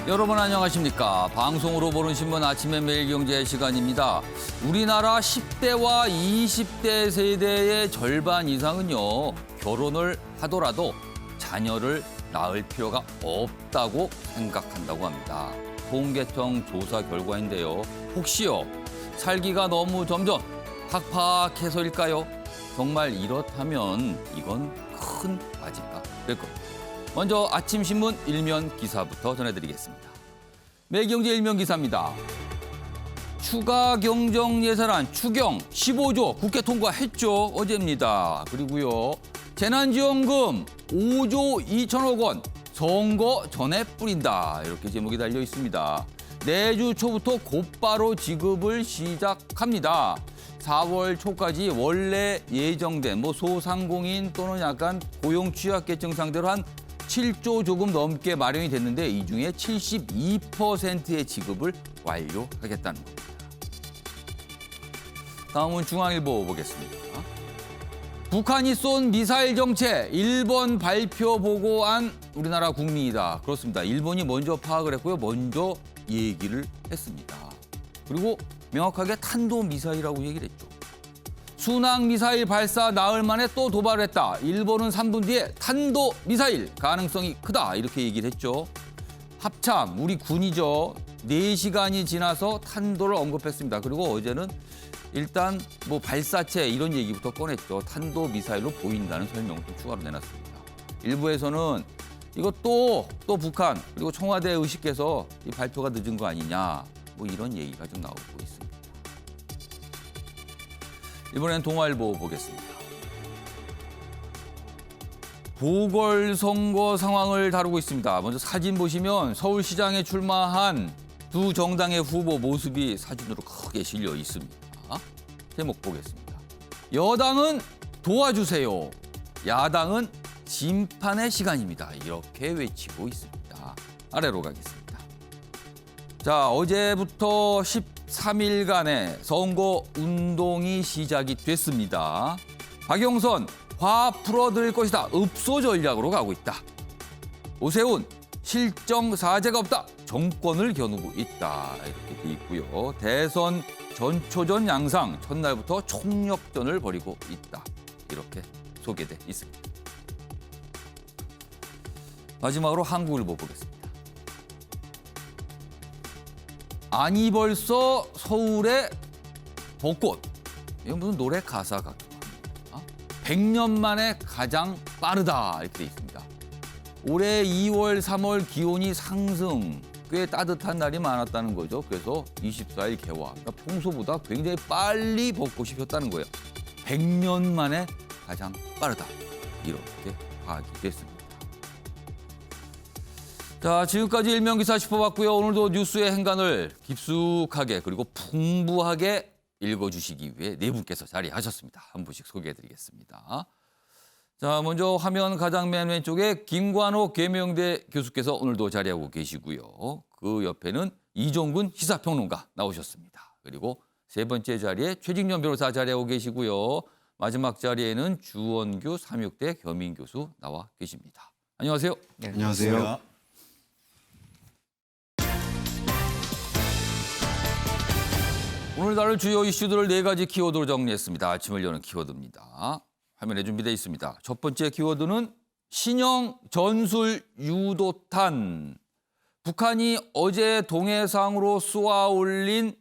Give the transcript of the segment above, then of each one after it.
여러분 안녕하십니까. 방송으로 보는 신문 아침의 매일경제 시간입니다. 우리나라 10대와 20대 세대의 절반 이상은요. 결혼을 하더라도 자녀를 낳을 필요가 없다고 생각한다고 합니다. 통계청 조사 결과인데요. 혹시요. 살기가 너무 점점 팍팍해서일까요? 정말 이렇다면 이건 큰 바지가 될 겁니다. 먼저 아침 신문 일면 기사부터 전해드리겠습니다. 매일경제 일면 기사입니다. 추가 경정 예산안 추경 15조 국회 통과했죠. 어제입니다. 그리고요. 재난지원금 5조 2천억 원 선거 전에 뿌린다. 이렇게 제목이 달려 있습니다. 내주 초부터 곧바로 지급을 시작합니다. 4월 초까지 원래 예정된 소상공인 또는 약간 고용 취약계층 상대로 한 7조 조금 넘게 마련이 됐는데 이 중에 72%의 지급을 완료하겠다는 겁니다. 다음은 중앙일보 보겠습니다. 북한이 쏜 미사일 정체 일본 발표 보고한 우리나라 국민이다. 그렇습니다. 일본이 먼저 파악을 했고요. 먼저 얘기를 했습니다. 그리고 명확하게 탄도미사일이라고 얘기를 했죠. 순항미사일 발사 나흘 만에 또 도발을 했다. 일본은 3분 뒤에 탄도미사일 가능성이 크다. 이렇게 얘기를 했죠. 합참, 우리 군이죠. 4시간이 지나서 탄도를 언급했습니다. 그리고 어제는 일단 발사체 이런 얘기부터 꺼냈죠. 탄도미사일로 보인다는 설명을 좀 추가로 내놨습니다. 일부에서는 이거 또 북한 그리고 청와대 의식해서 이 발표가 늦은 거 아니냐. 이런 얘기가 좀 나오고 있습니다. 이번엔 동아일보 보겠습니다. 보궐선거 상황을 다루고 있습니다. 먼저 사진 보시면 서울시장에 출마한 두 정당의 후보 모습이 사진으로 크게 실려 있습니다. 제목 보겠습니다. 여당은 도와주세요. 야당은 심판의 시간입니다. 이렇게 외치고 있습니다. 아래로 가겠습니다. 자, 어제부터 13일간의 선거 운동이 시작이 됐습니다. 박영선, 화 풀어드릴 것이다. 읍소 전략으로 가고 있다. 오세훈, 실정 사죄가 없다. 정권을 겨누고 있다. 이렇게 돼 있고요. 대선 전초전 양상, 첫날부터 총력전을 벌이고 있다. 이렇게 소개돼 있습니다. 마지막으로 한국일보 보겠습니다. 아니 벌써 서울의 벚꽃. 이건 무슨 노래 가사 같기도 합니다. 100년 만에 가장 빠르다. 이렇게 돼 있습니다. 올해 2월, 3월 기온이 상승. 꽤 따뜻한 날이 많았다는 거죠. 그래서 24일 개화. 그러니까 평소보다 굉장히 빨리 벚꽃이 폈다는 거예요. 100년 만에 가장 빠르다. 이렇게 파악이 됐습니다. 자, 지금까지 일면기사 짚어봤고요. 오늘도 뉴스의 행간을 깊숙하게 그리고 풍부하게 읽어주시기 위해 네 분께서 자리하셨습니다. 한 분씩 소개해드리겠습니다. 자, 먼저 화면 가장 맨 왼쪽에 김관옥 계명대 교수께서 오늘도 자리하고 계시고요. 그 옆에는 이종근 시사평론가 나오셨습니다. 그리고 세 번째 자리에 최직련 변호사 자리하고 계시고요. 마지막 자리에는 주원규 삼육대 겸임교수 나와 계십니다. 안녕하세요. 네, 안녕하세요. 오늘 다룰 주요 이슈들을 네 가지 키워드로 정리했습니다. 아침을 여는 키워드입니다. 화면에 준비되어 있습니다. 첫 번째 키워드는 신형 전술 유도탄. 북한이 어제 동해상으로 쏘아 올린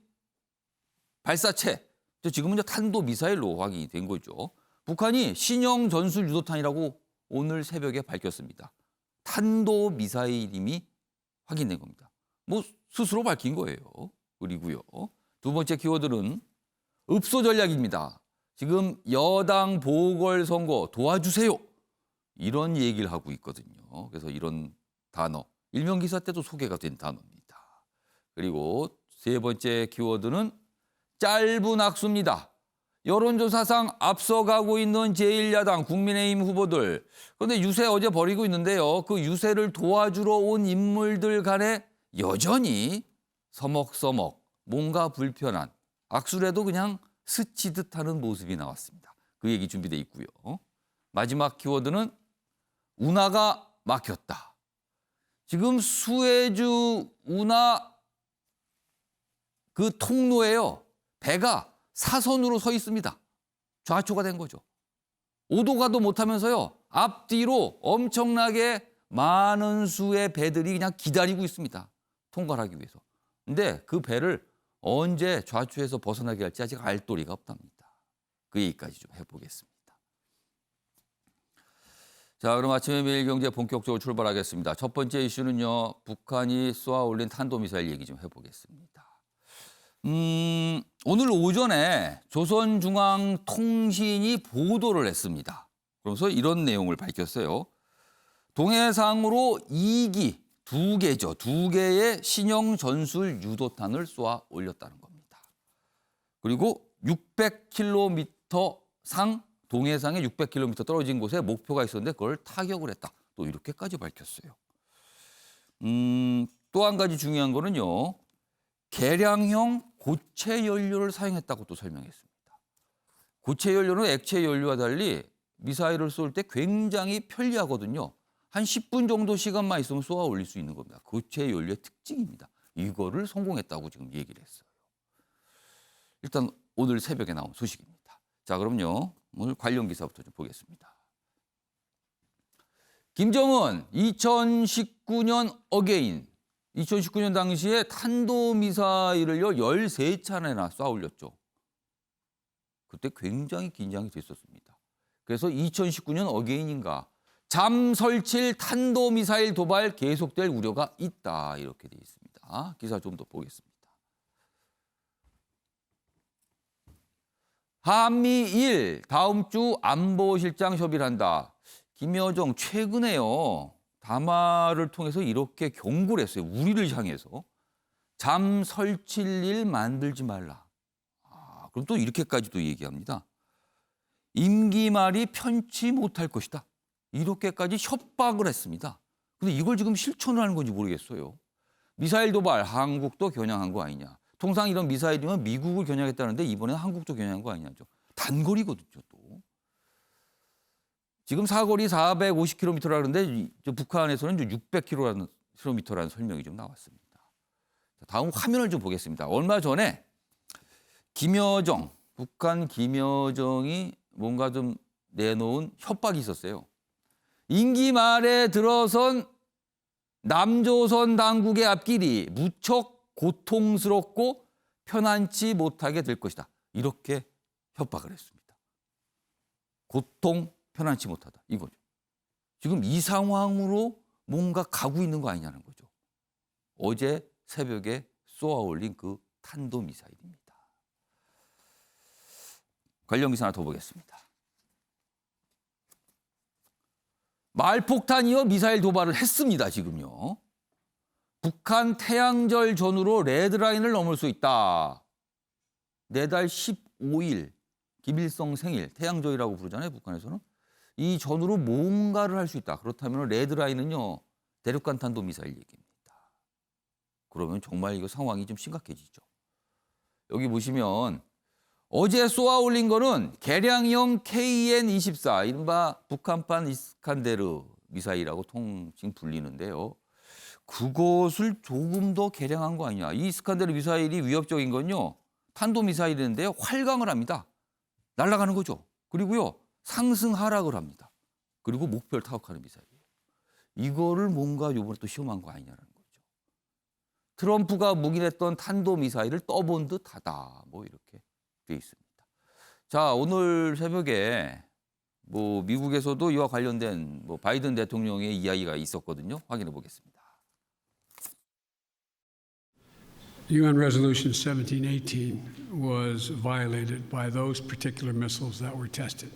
발사체. 지금은 탄도미사일로 확인이 된 거죠. 북한이 신형 전술 유도탄이라고 오늘 새벽에 밝혔습니다. 탄도미사일임이 확인된 겁니다. 스스로 밝힌 거예요. 그리고요. 두 번째 키워드는 읍소 전략입니다. 지금 여당 보궐선거 도와주세요. 이런 얘기를 하고 있거든요. 그래서 이런 단어, 일면기사 때도 소개가 된 단어입니다. 그리고 세 번째 키워드는 짧은 악수입니다. 여론조사상 앞서가고 있는 제1야당 국민의힘 후보들. 그런데 유세 어제 벌이고 있는데요. 그 유세를 도와주러 온 인물들 간에 여전히 서먹서먹 뭔가 불편한 악수라도 그냥 스치듯 하는 모습이 나왔습니다. 그 얘기 준비돼 있고요. 마지막 키워드는 운하가 막혔다. 지금 수에즈 운하 그 통로에요. 배가 사선으로 서 있습니다. 좌초가 된 거죠. 오도 가도 못하면서요. 앞뒤로 엄청나게 많은 수의 배들이 그냥 기다리고 있습니다. 통과를 하기 위해서. 근데 그 배를 언제 좌초에서 벗어나게 할지 아직 알도리가 없답니다. 그 얘기까지 좀 해보겠습니다. 자, 그럼 아침에 매일경제 본격적으로 출발하겠습니다. 첫 번째 이슈는요. 북한이 쏘아 올린 탄도미사일 얘기 좀 해보겠습니다. 오늘 오전에 조선중앙통신이 보도를 했습니다. 그러면서 이런 내용을 밝혔어요. 동해상으로 2기, 2개죠. 2개의 신형 전술 유도탄을 쏘아 올렸다는 겁니다. 그리고 600km 상, 동해상에 600km 떨어진 곳에 목표가 있었는데 그걸 타격을 했다. 또 이렇게까지 밝혔어요. 또 한 가지 중요한 거는요. 개량형 고체 연료를 사용했다고 또 설명했습니다. 고체 연료는 액체 연료와 달리 미사일을 쏠 때 굉장히 편리하거든요. 한 10분 정도 시간만 있으면 쏘아 올릴 수 있는 겁니다. 고체 연료의 특징입니다. 이거를 성공했다고 지금 얘기를 했어요. 일단 오늘 새벽에 나온 소식입니다. 자, 그럼요. 오늘 관련 기사부터 좀 보겠습니다. 김정은 2019년 어게인. 2019년 당시에 탄도미사일을요 13차례나 쏴 올렸죠. 그때 굉장히 긴장이 됐었습니다. 그래서 2019년 어게인인가 잠설칠 탄도미사일 도발 계속될 우려가 있다. 이렇게 돼 있습니다. 기사 좀 더 보겠습니다. 한미일 다음 주 안보실장 협의를 한다. 김여정 최근에요. 담화를 통해서 이렇게 경고를 했어요. 우리를 향해서. 잠 설칠 일 만들지 말라. 그럼 또 이렇게까지도 얘기합니다. 임기 말이 편치 못할 것이다. 이렇게까지 협박을 했습니다. 근데 이걸 지금 실천을 하는 건지 모르겠어요. 미사일 도발 한국도 겨냥한 거 아니냐. 통상 이런 미사일이면 미국을 겨냥했다는데 이번에는 한국도 겨냥한 거 아니냐죠. 단거리거든요 또. 지금 사거리 450km라 그러는데 북한에서는 600km라는 설명이 좀 나왔습니다. 다음 화면을 좀 보겠습니다. 얼마 전에 김여정, 북한 김여정이 뭔가 좀 내놓은 협박이 있었어요. 임기 말에 들어선 남조선 당국의 앞길이 무척 고통스럽고 편안치 못하게 될 것이다. 이렇게 협박을 했습니다. 고통, 편안치 못하다. 이거죠. 지금 이 상황으로 뭔가 가고 있는 거 아니냐는 거죠. 어제 새벽에 쏘아 올린 그 탄도미사일입니다. 관련 기사 하나 더 보겠습니다. 말폭탄이요 미사일 도발을 했습니다. 지금요. 북한 태양절 전후로 레드라인을 넘을 수 있다. 내달 15일 김일성 생일 태양절이라고 부르잖아요. 북한에서는. 이 전후로 뭔가를 할 수 있다. 그렇다면 레드라인은요. 대륙간 탄도미사일 얘기입니다. 그러면 정말 이거 상황이 좀 심각해지죠. 여기 보시면 어제 쏘아 올린 거는 개량형 KN-24 이른바 북한판 이스칸데르 미사일이라고 통칭 불리는데요. 그것을 조금 더 개량한 거 아니냐. 이 이스칸데르 미사일이 위협적인 건요. 탄도미사일인데요. 활강을 합니다. 날아가는 거죠. 그리고요. 상승 하락을 합니다. 그리고 목표를 타격하는 미사일이에요. 이거를 뭔가 이번에 또 시험한 거 아니냐는 거죠. 트럼프가 묵인했던 탄도미사일을 떠본 듯하다. 뭐 이렇게 돼 있습니다. 자, 오늘 새벽에 뭐 미국에서도 이와 관련된 뭐 바이든 대통령의 이야기가 있었거든요. 확인해 보겠습니다. UN Resolution 1718 was violated by those particular missiles that were tested.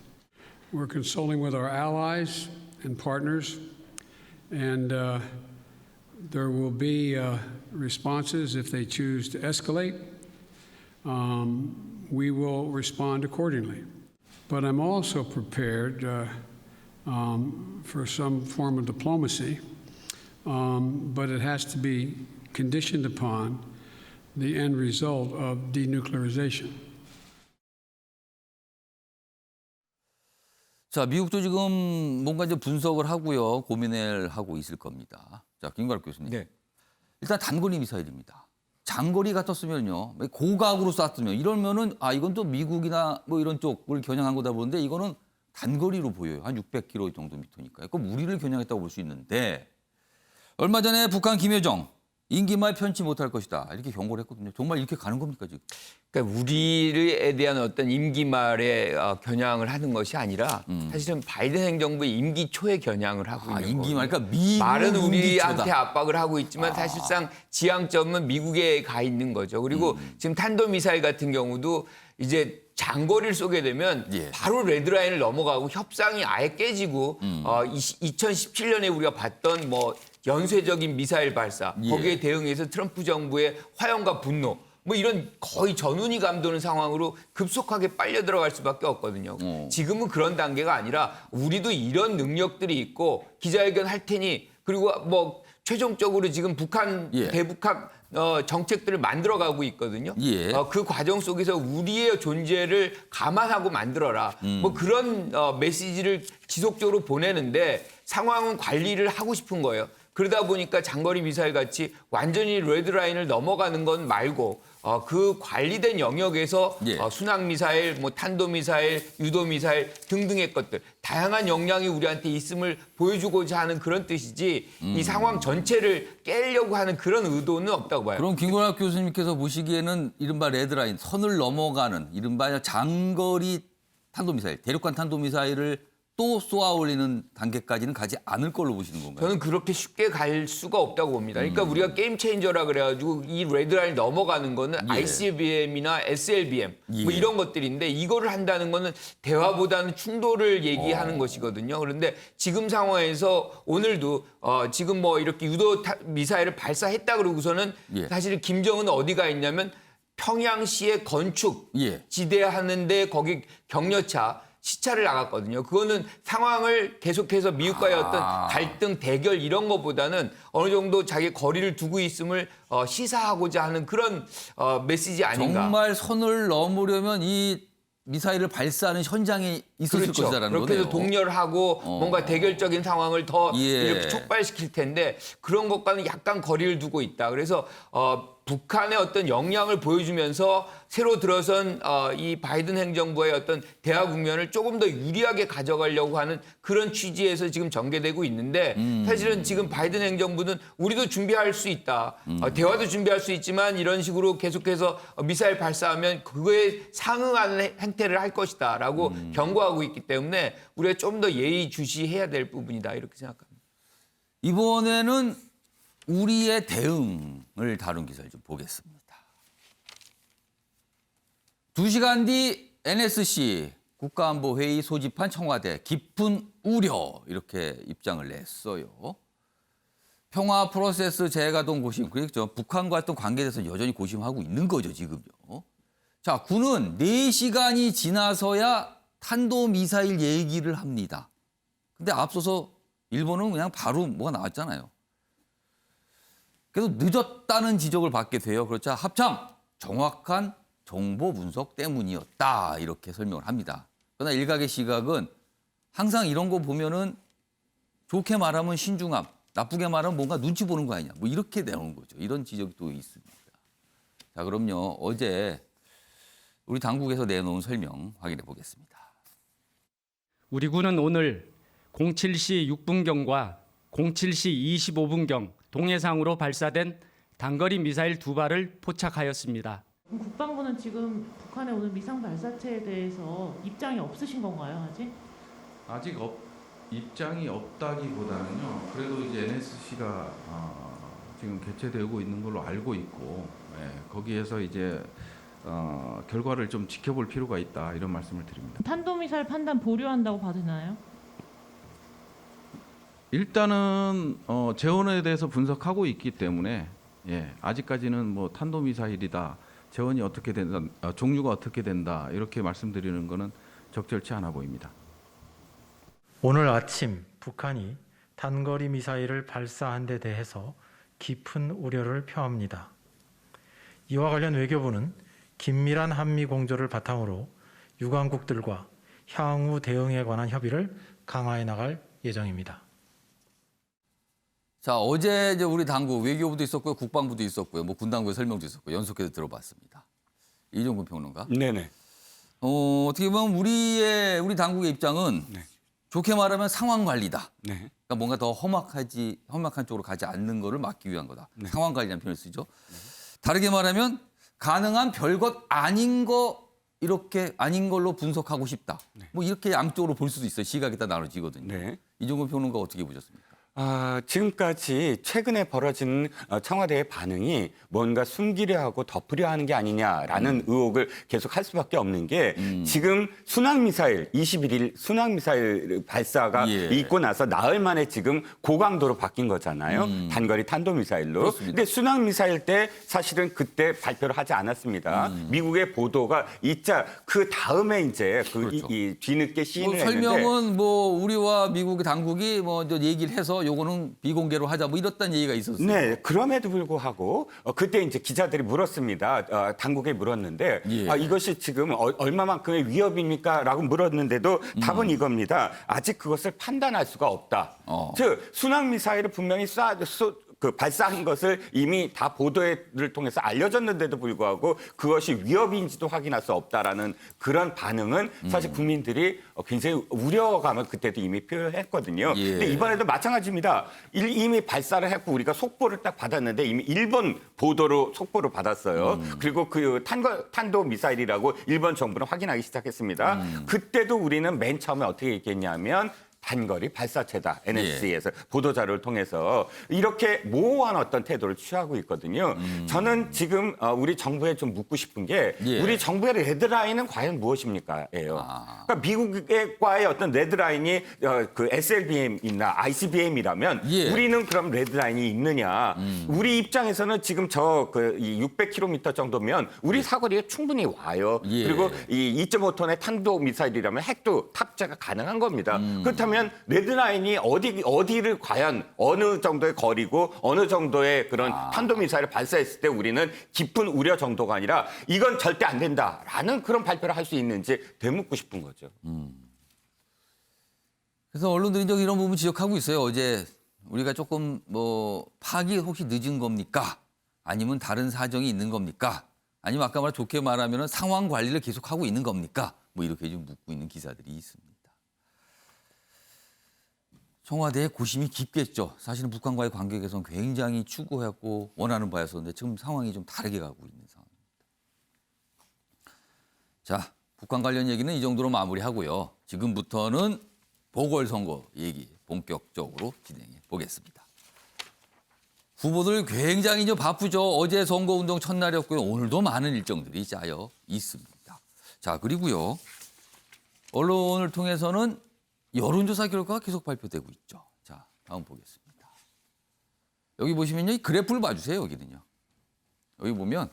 We're consulting with our allies and partners, and there will be responses if they choose to escalate. We will respond accordingly. But I'm also prepared for some form of diplomacy, but it has to be conditioned upon the end result of denuclearization. 자, 미국도 지금 뭔가 이제 분석을 하고요. 고민을 하고 있을 겁니다. 자, 김관욱 교수님. 네. 일단 단거리 미사일입니다. 장거리 같았으면요. 고각으로 쐈으면 이러면은 이건 또 미국이나 뭐 이런 쪽을 겨냥한 거다 보는데 이거는 단거리로 보여요. 한 600km 정도 미터니까요. 그럼 우리를 겨냥했다고 볼 수 있는데 얼마 전에 북한 김여정 임기말 편치 못할 것이다. 이렇게 경고를 했거든요. 정말 이렇게 가는 겁니까 지금? 그러니까 우리에 대한 어떤 임기 말에 겨냥을 하는 것이 아니라 사실은 바이든 행정부의 임기 초에 겨냥을 하고 있는 임기 거거든요. 말 그러니까 미국 말은 우리한테 임기초다. 압박을 하고 있지만 사실상 지향점은 미국에 가 있는 거죠. 그리고 지금 탄도미사일 같은 경우도 이제 장거리를 쏘게 되면 예. 바로 레드라인을 넘어가고 협상이 아예 깨지고 2017년에 우리가 봤던 뭐 연쇄적인 미사일 발사 예. 거기에 대응해서 트럼프 정부의 화염과 분노 뭐 이런 거의 전운이 감도는 상황으로 급속하게 빨려 들어갈 수밖에 없거든요. 지금은 그런 단계가 아니라 우리도 이런 능력들이 있고 기자회견 할 테니 그리고 뭐 최종적으로 지금 북한 예. 대북학 정책들을 만들어가고 있거든요. 예. 그 과정 속에서 우리의 존재를 감안하고 만들어라. 뭐 그런 메시지를 지속적으로 보내는데 상황은 관리를 하고 싶은 거예요. 그러다 보니까 장거리 미사일 같이 완전히 레드라인을 넘어가는 건 말고 그 관리된 영역에서 예. 순항 미사일, 뭐 탄도 미사일, 유도 미사일 등등의 것들 다양한 역량이 우리한테 있음을 보여주고자 하는 그런 뜻이지 이 상황 전체를 깨려고 하는 그런 의도는 없다고 봐요. 그럼 김관욱 교수님께서 보시기에는 이른바 레드라인, 선을 넘어가는 이른바 장거리 탄도미사일, 대륙간 탄도미사일을 또 쏘아 올리는 단계까지는 가지 않을 걸로 보시는 건가요? 저는 그렇게 쉽게 갈 수가 없다고 봅니다. 그러니까 우리가 게임 체인저라 그래가지고 이 레드라인 넘어가는 거는 예. ICBM이나 SLBM 뭐 예. 이런 것들인데 이거를 한다는 거는 대화보다는 충돌을 얘기하는 것이거든요. 그런데 지금 상황에서 오늘도 지금 뭐 이렇게 유도 미사일을 발사했다 그러고서는 예. 사실 김정은은 어디가 있냐면 평양시의 건축 예. 지대하는데 거기 격려차 시차를 나갔거든요. 그거는 상황을 계속해서 미국과의 어떤 갈등, 대결 이런 것보다는 어느 정도 자기 거리를 두고 있음을 시사하고자 하는 그런 메시지 아닌가. 정말 선을 넘으려면 이 미사일을 발사하는 현장에 있었을 그렇죠. 것이라는 그렇게 거네요. 해서 동렬하고 뭔가 대결적인 상황을 더 예. 이렇게 촉발시킬 텐데 그런 것과는 약간 거리를 두고 있다. 그래서 북한의 어떤 역량을 보여주면서 새로 들어선 이 바이든 행정부의 어떤 대화 국면을 조금 더 유리하게 가져가려고 하는 그런 취지에서 지금 전개되고 있는데 사실은 지금 바이든 행정부는 우리도 준비할 수 있다. 대화도 준비할 수 있지만 이런 식으로 계속해서 미사일 발사하면 그거에 상응하는 행태를 할 것이다라고 경고하고 있기 때문에 우리가 좀 더 예의주시해야 될 부분이다 이렇게 생각합니다. 이번에는 우리의 대응을 다룬 기사를 좀 보겠습니다. 2시간 뒤 NSC 국가안보회의 소집한 청와대 깊은 우려 이렇게 입장을 냈어요. 평화 프로세스 재가동 고심, 그렇죠. 북한과 어떤 관계에 대해서 여전히 고심하고 있는 거죠, 지금요. 자, 군은 4시간이 지나서야 탄도미사일 얘기를 합니다. 근데 앞서서 일본은 그냥 바로 뭐가 나왔잖아요. 그래서 늦었다는 지적을 받게 돼요. 그렇죠. 합참 정확한 정보 분석 때문이었다 이렇게 설명을 합니다. 그러나 일각의 시각은 항상 이런 거 보면은 좋게 말하면 신중함, 나쁘게 말하면 뭔가 눈치 보는 거 아니냐. 뭐 이렇게 나오는 거죠. 이런 지적이 또 있습니다. 자, 그럼요. 어제 우리 당국에서 내놓은 설명 확인해 보겠습니다. 우리 군은 오늘 07시 6분경과 07시 25분경 동해상으로 발사된 단거리 미사일 2발을 포착하였습니다. 국방부는 지금 북한의 오늘 미상 발사체에 대해서 입장이 없으신 건가요, 아직? 아직 입장이 없다기보다는요. 그래도 이제 NSC가 지금 개최되고 있는 걸로 알고 있고 거기에서 이제 결과를 좀 지켜볼 필요가 있다 이런 말씀을 드립니다. 탄도미사일 판단 보류한다고 봐도 되나요? 일단은 재원에 대해서 분석하고 있기 때문에 아직까지는 뭐 탄도미사일이다, 재원이 어떻게 된다, 종류가 어떻게 된다 이렇게 말씀드리는 것은 적절치 않아 보입니다. 오늘 아침 북한이 단거리 미사일을 발사한 데 대해서 깊은 우려를 표합니다. 이와 관련 외교부는 긴밀한 한미 공조를 바탕으로 유관국들과 향후 대응에 관한 협의를 강화해 나갈 예정입니다. 자, 어제 이제 우리 당국 외교부도 있었고요, 국방부도 있었고요, 뭐 군당국의 설명도 있었고 연속해서 들어봤습니다. 이종근 평론가. 네네. 어떻게 보면 우리 당국의 입장은 네. 좋게 말하면 상황 관리다. 네. 그러니까 뭔가 더 험악한 쪽으로 가지 않는 거를 막기 위한 거다. 네. 상황 관리라는 표현을 쓰죠. 다르게 말하면 가능한 별것 아닌 거 이렇게 아닌 걸로 분석하고 싶다. 뭐 이렇게 양쪽으로 볼 수도 있어요. 시각이 다 나눠지거든요. 네. 이종근 평론가 어떻게 보셨습니까? 지금까지 최근에 벌어진 청와대의 반응이 뭔가 숨기려 하고 덮으려 하는 게 아니냐라는 의혹을 계속 할 수밖에 없는 게 지금 순항미사일 21일 순항미사일 발사가 예. 있고 나서 나흘 만에 지금 고강도로 바뀐 거잖아요. 단거리 탄도미사일로. 그렇습니다. 근데 순항미사일 때 사실은 그때 발표를 하지 않았습니다. 미국의 보도가 있자 그 다음에 이제 그렇죠. 이 뒤늦게 뭐 시인을 했는데 설명은 뭐 우리와 미국의 당국이 뭐 저 얘기를 해서 요거는 비공개로 하자 뭐 이랬다는 얘기가 있었어요. 네, 그럼에도 불구하고 그때 이제 기자들이 물었습니다. 당국에 물었는데 예. 이것이 지금 얼마만큼의 위협입니까?라고 물었는데도 답은 이겁니다. 아직 그것을 판단할 수가 없다. 즉 순항 미사일을 분명히 발사한 것을 이미 다 보도를 통해서 알려졌는데도 불구하고 그것이 위협인지도 확인할 수 없다라는 그런 반응은 사실 국민들이 굉장히 우려감을 그때도 이미 표현했거든요. 예. 근데 이번에도 마찬가지입니다. 이미 발사를 했고 우리가 속보를 딱 받았는데 이미 일본 보도로 속보를 받았어요. 그리고 그 탄도 미사일이라고 일본 정부는 확인하기 시작했습니다. 그때도 우리는 맨 처음에 어떻게 얘기했냐면 단거리 발사체다. NSC에서 보도자료를 통해서 이렇게 모호한 어떤 태도를 취하고 있거든요. 저는 지금 우리 정부에 좀 묻고 싶은 게 예. 우리 정부의 레드라인은 과연 무엇입니까? 예요. 그러니까 미국과의 어떤 레드라인이 그 SLBM이나 ICBM이라면 예. 우리는 그럼 레드라인이 있느냐? 우리 입장에서는 지금 이 600km 정도면 우리 사거리에 충분히 와요. 예. 그리고 이 2.5톤의 탄도 미사일이라면 핵도 탑재가 가능한 겁니다. 그렇다면 레드라인이 어디를 과연 어느 정도의 거리고 어느 정도의 그런 탄도미사일을 발사했을 때 우리는 깊은 우려 정도가 아니라 이건 절대 안 된다라는 그런 발표를 할 수 있는지 되묻고 싶은 거죠. 그래서 언론들이 이제 이런 부분 지적하고 있어요. 어제 우리가 조금 뭐 파악이 혹시 늦은 겁니까? 아니면 다른 사정이 있는 겁니까? 아니면 아까 좋게 말하면 상황 관리를 계속하고 있는 겁니까? 뭐 이렇게 좀 묻고 있는 기사들이 있습니다. 청와대의 고심이 깊겠죠. 사실은 북한과의 관계 개선 굉장히 추구하고 원하는 바였었는데 지금 상황이 좀 다르게 가고 있는 상황입니다. 자, 북한 관련 얘기는 이 정도로 마무리하고요. 지금부터는 보궐선거 얘기 본격적으로 진행해 보겠습니다. 후보들 굉장히 바쁘죠. 어제 선거운동 첫날이었고요. 오늘도 많은 일정들이 짜여 있습니다. 자, 그리고요. 언론을 통해서는 여론조사 결과가 계속 발표되고 있죠. 자, 다음 보겠습니다. 여기 보시면요. 이 그래프를 봐주세요. 여기는요. 여기 보면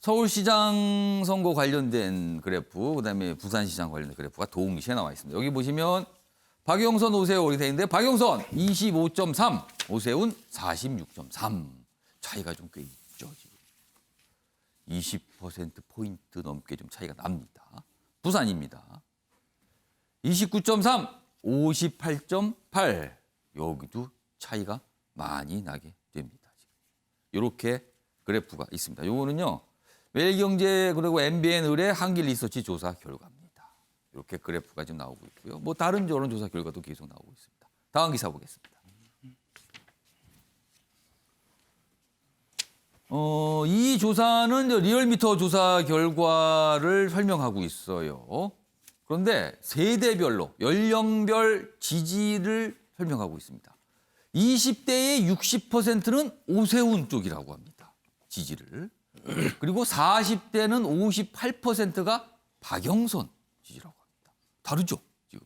서울시장 선거 관련된 그래프, 그다음에 부산시장 관련된 그래프가 동시에 나와 있습니다. 여기 보시면 박영선, 오세훈 이렇게 돼 있는데 박영선 25.3, 오세훈 46.3. 차이가 좀 꽤 있죠. 지금 20%포인트 넘게 좀 차이가 납니다. 부산입니다. 29.3, 58.8. 여기도 차이가 많이 나게 됩니다. 지금. 이렇게 그래프가 있습니다. 요거는요. 매일경제 그리고 MBN 의뢰 한길 리서치 조사 결과입니다. 이렇게 그래프가 지금 나오고 있고요. 뭐 다른 여론조사 결과도 계속 나오고 있습니다. 다음 기사 보겠습니다. 이 조사는 리얼미터 조사 결과를 설명하고 있어요. 그런데 세대별로 연령별 지지를 설명하고 있습니다. 20대의 60%는 오세훈 쪽이라고 합니다. 지지를. 그리고 40대는 58%가 박영선 지지라고 합니다. 다르죠, 지금.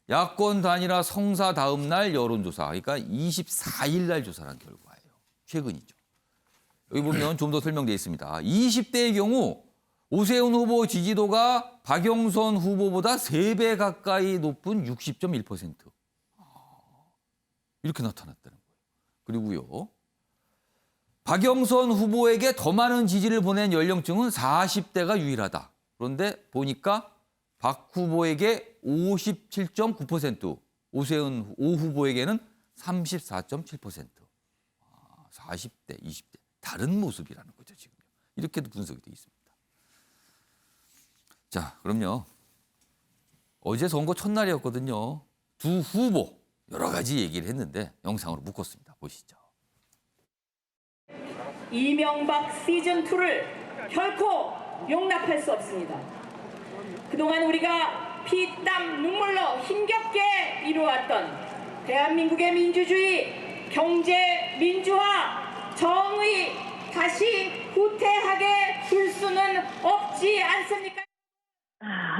야권 단일화 성사 다음 날 여론조사. 그러니까 24일 날 조사한 결과예요. 최근이죠. 여기 보면 좀 더 설명되어 있습니다. 20대의 경우 오세훈 후보 지지도가 박영선 후보보다 3배 가까이 높은 60.1%. 이렇게 나타났다는 거예요. 그리고요. 박영선 후보에게 더 많은 지지를 보낸 연령층은 40대가 유일하다. 그런데 보니까 박 후보에게 57.9%, 오세훈 오 후보에게는 34.7%. 40대, 20대 다른 모습이라는 거죠, 지금. 이렇게도 분석이 돼 있습니다. 자, 그럼요. 어제 선거 첫날이었거든요. 두 후보 여러 가지 얘기를 했는데 영상으로 묶었습니다. 보시죠. 이명박 시즌2를 결코 용납할 수 없습니다. 그동안 우리가 피땀 눈물로 힘겹게 이루어왔던 대한민국의 민주주의, 경제, 민주화, 정의 다시 후퇴하게 둘 수는 없지 않습니까?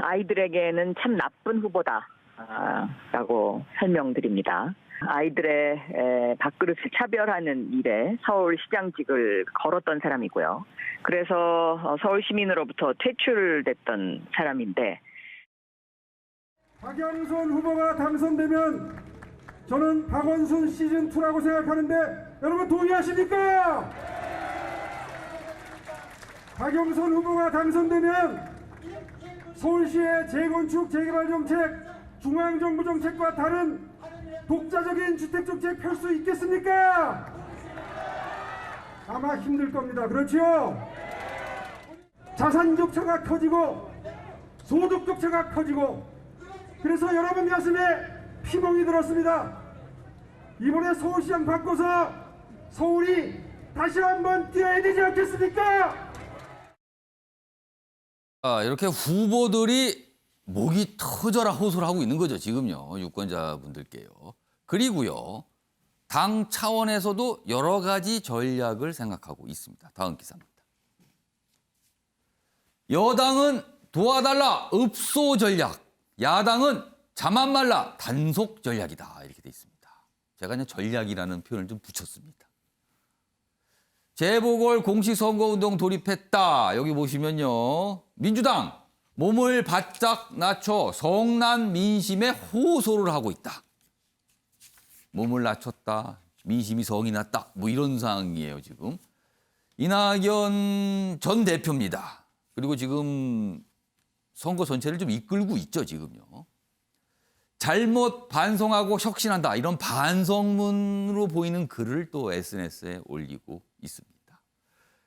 아이들에게는 참 나쁜 후보다라고 설명드립니다. 아이들의 밥그릇을 차별하는 일에 서울시장직을 걸었던 사람이고요. 그래서 서울 시민으로부터 퇴출됐던 사람인데 박영선 후보가 당선되면 저는 박원순 시즌2라고 생각하는데 여러분 동의하십니까? 박영선 후보가 당선되면 서울시의 재건축, 재개발 정책, 중앙정부 정책과 다른 독자적인 주택정책 펼 수 있겠습니까? 아마 힘들 겁니다. 그렇죠? 자산 격차가 커지고 소득 격차가 커지고 그래서 여러분 가슴에 피멍이 들었습니다. 이번에 서울시장 바꿔서 서울이 다시 한번 뛰어야 되지 않겠습니까? 이렇게 후보들이 목이 터져라 호소를 하고 있는 거죠, 지금요. 유권자분들께요. 그리고요. 당 차원에서도 여러 가지 전략을 생각하고 있습니다. 다음 기사입니다. 여당은 도와달라 읍소 전략, 야당은 자만 말라 단속 전략이다. 이렇게 돼 있습니다. 제가 그냥 전략이라는 표현을 좀 붙였습니다. 재보궐 공식선거운동 돌입했다. 여기 보시면요. 민주당 몸을 바짝 낮춰 성난 민심에 호소를 하고 있다. 몸을 낮췄다. 민심이 성이 났다. 뭐 이런 상황이에요, 지금. 이낙연 전 대표입니다. 그리고 지금 선거 전체를 좀 이끌고 있죠, 지금요. 잘못 반성하고 혁신한다. 이런 반성문으로 보이는 글을 또 SNS에 올리고 있습니다.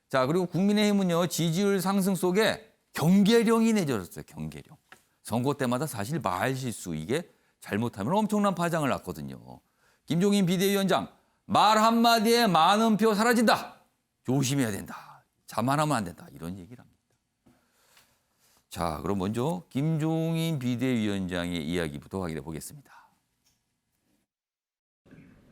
자, 그리고 국민의힘은요, 지지율 상승 속에 경계령이 내려졌어요, 경계령. 선거 때마다 사실 말실수, 이게 잘못하면 엄청난 파장을 낳거든요. 김종인 비대위원장, 말 한마디에 많은 표 사라진다. 조심해야 된다. 자만하면 안 된다. 이런 얘기를 합니다. 자, 그럼 먼저 김종인 비대위원장의 이야기부터 확인해 보겠습니다.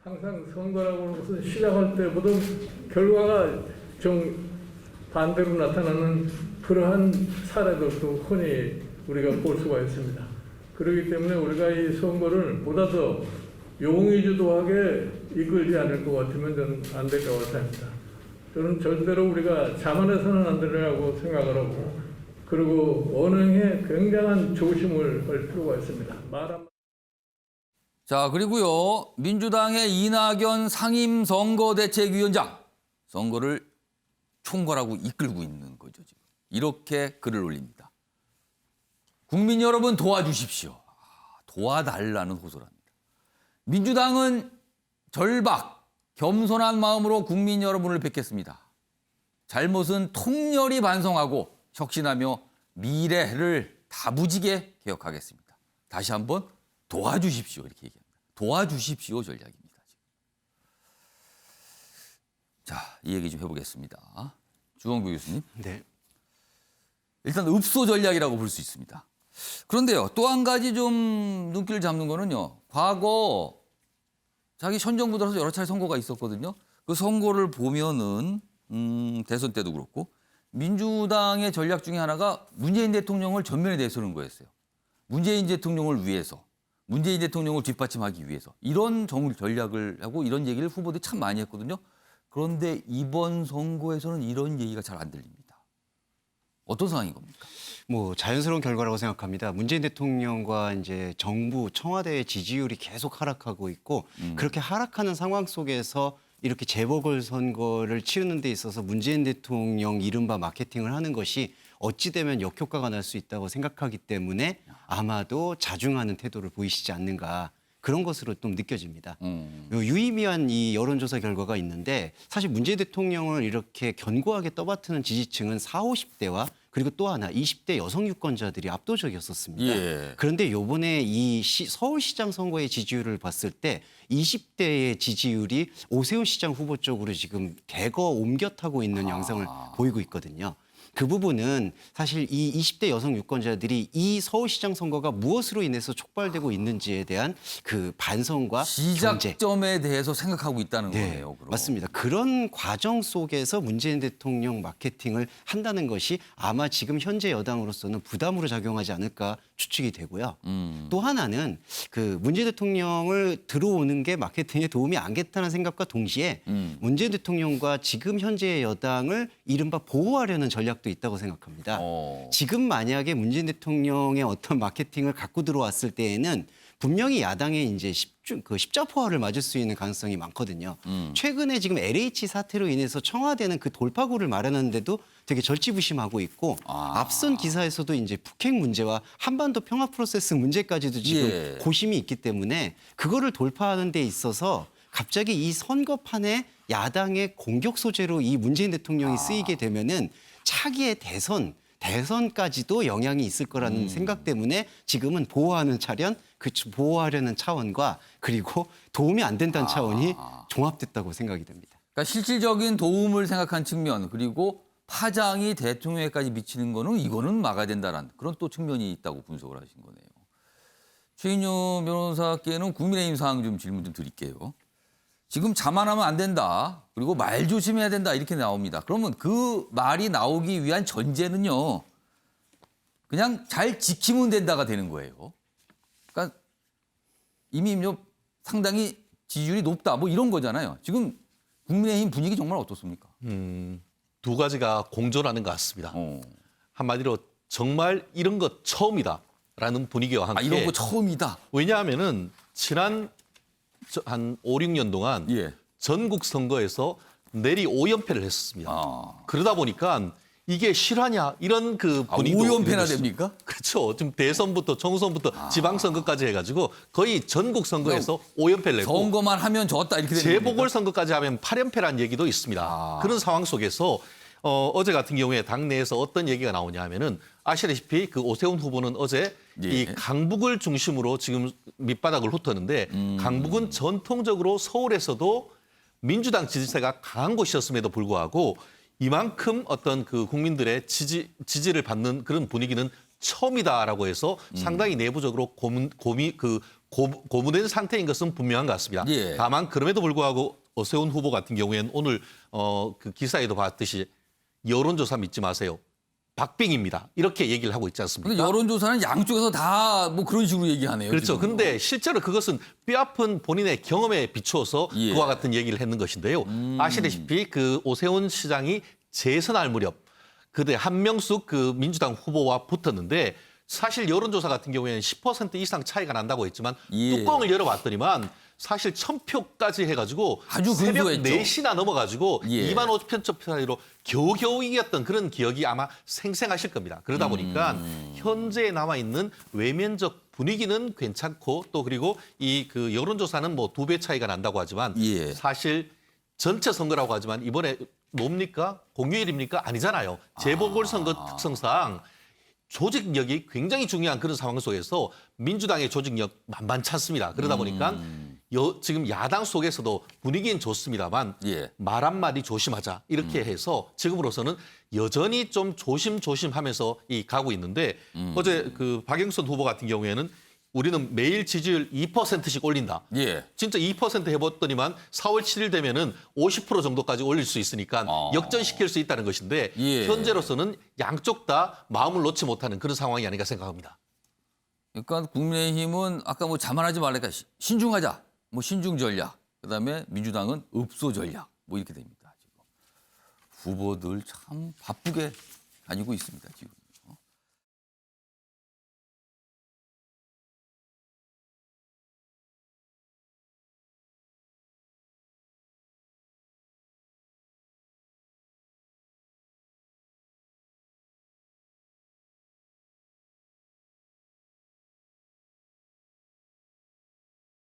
항상 선거라고 해서 시작할 때 모든 결과가 정반대로 나타나는 그러한 사례들도 흔히 우리가 볼 수가 있습니다. 그렇기 때문에 우리가 이 선거를 보다 더 용의주도하게 이끌지 않을 것 같으면 저는 안 될 것 같습니다. 저는 절대로 우리가 자만해서는 안 되라고 생각을 하고 그리고 언행에 굉장한 조심을 할 필요가 있습니다. 자, 그리고요. 민주당의 이낙연 상임선거대책위원장. 선거를 총괄하고 이끌고 있는 거죠, 지금. 이렇게 글을 올립니다. 국민 여러분 도와주십시오. 도와달라는 호소를 합니다. 민주당은 절박, 겸손한 마음으로 국민 여러분을 뵙겠습니다. 잘못은 통렬히 반성하고 혁신하며 미래를 다부지게 개혁하겠습니다. 다시 한번 도와주십시오. 이렇게 얘기합니다. 도와주십시오 전략입니다. 지금. 자, 이 얘기 좀 해보겠습니다. 주원구 교수님. 네. 일단 읍소 전략이라고 볼 수 있습니다. 그런데요, 또 한 가지 좀 눈길을 잡는 거는요. 과거 자기 현 정부 들어서 여러 차례 선거가 있었거든요. 그 선거를 보면은 대선 때도 그렇고 민주당의 전략 중에 하나가 문재인 대통령을 전면에 내세우는 거였어요. 문재인 대통령을 위해서, 문재인 대통령을 뒷받침하기 위해서 이런 전략을 하고 이런 얘기를 후보들이 참 많이 했거든요. 그런데 이번 선거에서는 이런 얘기가 잘 안 들립니다. 어떤 상황인 겁니까? 뭐 자연스러운 결과라고 생각합니다. 문재인 대통령과 이제 정부 청와대의 지지율이 계속 하락하고 있고 그렇게 하락하는 상황 속에서 이렇게 재보궐 선거를 치르는 데 있어서 문재인 대통령 이른바 마케팅을 하는 것이 어찌 되면 역효과가 날 수 있다고 생각하기 때문에 아마도 자중하는 태도를 보이시지 않는가. 그런 것으로 좀 느껴집니다. 유의미한 이 여론조사 결과가 있는데 사실 문재인 대통령을 이렇게 견고하게 떠받드는 지지층은 40, 50대와 그리고 또 하나 20대 여성 유권자들이 압도적이었었습니다. 예. 그런데 요번에 이 서울시장 선거의 지지율을 봤을 때 20대의 지지율이 오세훈 시장 후보 쪽으로 지금 대거 옮겨 타고 있는 양상을 보이고 있거든요. 그 부분은 사실 이 20대 여성 유권자들이 이 서울시장 선거가 무엇으로 인해서 촉발되고 있는지에 대한 그 반성과 경제. 시작점에 대해서 생각하고 있다는 네, 거네요. 그럼. 맞습니다. 그런 과정 속에서 문재인 대통령 마케팅을 한다는 것이 아마 지금 현재 여당으로서는 부담으로 작용하지 않을까 추측이 되고요. 또 하나는 그 문재인 대통령을 들어오는 게 마케팅에 도움이 안 겠다는 생각과 동시에 문재인 대통령과 지금 현재의 여당을 이른바 보호하려는 전략도 있다고 생각합니다. 지금 만약에 문재인 대통령의 어떤 마케팅을 갖고 들어왔을 때에는 분명히 야당의 이제 십자포화를 맞을 수 있는 가능성이 많거든요. 최근에 지금 LH 사태로 인해서 청와대는 그 돌파구를 마련하는데도 되게 절치부심하고 있고 앞선 기사에서도 이제 북핵 문제와 한반도 평화 프로세스 문제까지도 지금 고심이 있기 때문에 그거를 돌파하는 데 있어서 갑자기 이 선거판에 야당의 공격 소재로 이 문재인 대통령이 쓰이게 되면은 차기의 대선까지도 영향이 있을 거라는 생각 때문에 지금은 보호하는 차원, 보호하려는 차원과 그리고 도움이 안 된다는 차원이 종합됐다고 생각이 됩니다. 그러니까 실질적인 도움을 생각한 측면 그리고 파장이 대통령에까지 미치는 거는 이거는 막아야 된다는 그런 또 측면이 있다고 분석을 하신 거네요. 최인영 변호사께는 국민의힘 사항 좀 질문 좀 드릴게요. 지금 자만하면 안 된다. 그리고 말 조심해야 된다. 이렇게 나옵니다. 그러면 그 말이 나오기 위한 전제는요. 그냥 잘 지키면 된다가 되는 거예요. 그러니까 이미 상당히 지지율이 높다. 뭐 이런 거잖아요. 지금 국민의힘 분위기 정말 어떻습니까? 두 가지가 공존하는 것 같습니다. 한마디로 정말 이런 거 처음이다라는 분위기와 함께. 이런 거 처음이다. 왜냐하면은 지난 한 5, 6년 동안 전국 선거에서 내리 5연패를 했었습니다. 그러다 보니까 이게 실화냐 이런 그 분위기도 5연패나 됩니까? 그렇죠. 지금 대선부터 총선부터 지방선거까지 해가지고 거의 전국 선거에서 5연패를 냈고 선거만 하면 졌다 이렇게 되는 겁니까? 재보궐선거까지 하면 8연패라는 얘기도 있습니다. 그런 상황 속에서 어제 같은 경우에 당내에서 어떤 얘기가 나오냐 하면은 아시다시피 그 오세훈 후보는 어제 이 강북을 중심으로 지금 밑바닥을 훑었는데 강북은 전통적으로 서울에서도 민주당 지지세가 강한 곳이었음에도 불구하고 이만큼 어떤 그 국민들의 지지를 받는 그런 분위기는 처음이다라고 해서 상당히 내부적으로 고무된 상태인 것은 분명한 것 같습니다. 다만 그럼에도 불구하고 오세훈 후보 같은 경우에는 오늘 그 기사에도 봤듯이 여론조사 믿지 마세요. 박빙입니다. 이렇게 얘기를 하고 있지 않습니까? 근데 여론조사는 양쪽에서 다 뭐 그런 식으로 얘기하네요. 그렇죠. 지금은. 근데 실제로 그것은 뼈아픈 본인의 경험에 비추어서 그와 같은 얘기를 했는 것인데요. 아시다시피 그 오세훈 시장이 재선할 무렵 그때 한명숙 그 민주당 후보와 붙었는데 사실 여론조사 같은 경우에는 10% 이상 차이가 난다고 했지만 뚜껑을 열어봤더니만 사실 1000표까지 해가지고 아주 새벽 근소했죠. 4시나 넘어가지고 2만 5천 표 차이로 겨우겨우 이겼던 그런 기억이 아마 생생하실 겁니다. 그러다 보니까 현재 남아있는 외면적 분위기는 괜찮고 또 그리고 이 그 여론조사는 뭐 2배 차이가 난다고 하지만 사실 전체 선거라고 하지만 이번에 뭡니까? 공휴일입니까? 아니잖아요. 재보궐선거 특성상 조직력이 굉장히 중요한 그런 상황 속에서 민주당의 조직력 만만치 않습니다. 그러다 보니까 지금 야당 속에서도 분위기는 좋습니다만 말 한마디 조심하자 이렇게 해서 지금으로서는 여전히 좀 조심하면서 가고 있는데 어제 그 박영선 후보 같은 경우에는 우리는 매일 지지율 2%씩 올린다. 진짜 2% 해봤더니만 4월 7일 되면은 50% 정도까지 올릴 수 있으니까 역전시킬 수 있다는 것인데 현재로서는 양쪽 다 마음을 놓지 못하는 그런 상황이 아닌가 생각합니다. 그러니까 국민의힘은 아까 뭐 자만하지 말라니까 신중하자. 뭐 신중 전략. 그다음에 민주당은 읍소 전략. 뭐 이렇게 됩니다. 지금. 후보들 참 바쁘게 다니고 있습니다. 지금.